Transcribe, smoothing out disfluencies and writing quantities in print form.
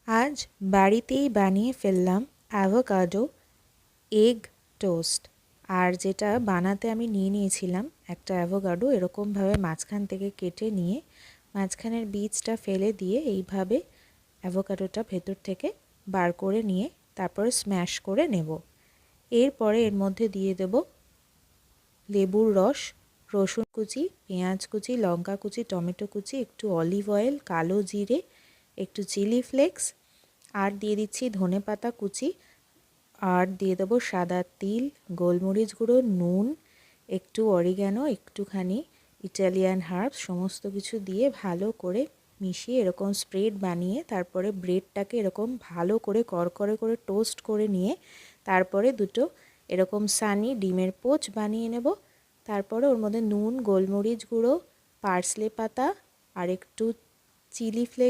আজ বাড়িতেই বানিয়ে ফেললাম অ্যাভোকাডো এগ টোস্ট। আর যেটা বানাতে আমি নিয়েছিলাম একটা অ্যাভোকাডো এরকমভাবে মাঝখান থেকে কেটে নিয়ে মাঝখানের বীজটা ফেলে দিয়ে এইভাবে অ্যাভোকাডোটা ভেতর থেকে বার করে নিয়ে তারপরে স্ম্যাশ করে নেব। এরপরে এর মধ্যে দিয়ে দেব লেবুর রস, রসুন কুচি, পেঁয়াজ কুচি, লঙ্কা কুচি, টমেটো কুচি, একটু অলিভ অয়েল, কালো জিরে, একটু চিলি ফ্লেক্স, আর দিয়ে দিচ্ছি ধনেপাতা কুচি, আর দিয়ে দেবো সাদা তিল, গোলমরিচ গুঁড়ো, নুন, একটু অরিগ্যানো, একটুখানি ইটালিয়ান হার্বস, সমস্ত কিছু দিয়ে ভালো করে মিশিয়ে এরকম স্প্রেড বানিয়ে তারপরে ব্রেডটাকে এরকম ভালো করে করকরে করে টোস্ট করে নিয়ে তারপরে দুটো এরকম সানি ডিমের পোচ বানিয়ে নেব। তারপরে ওর মধ্যে নুন, গোলমরিচ গুঁড়ো, পার্সলে পাতা আর একটু চিলি ফ্লেক্স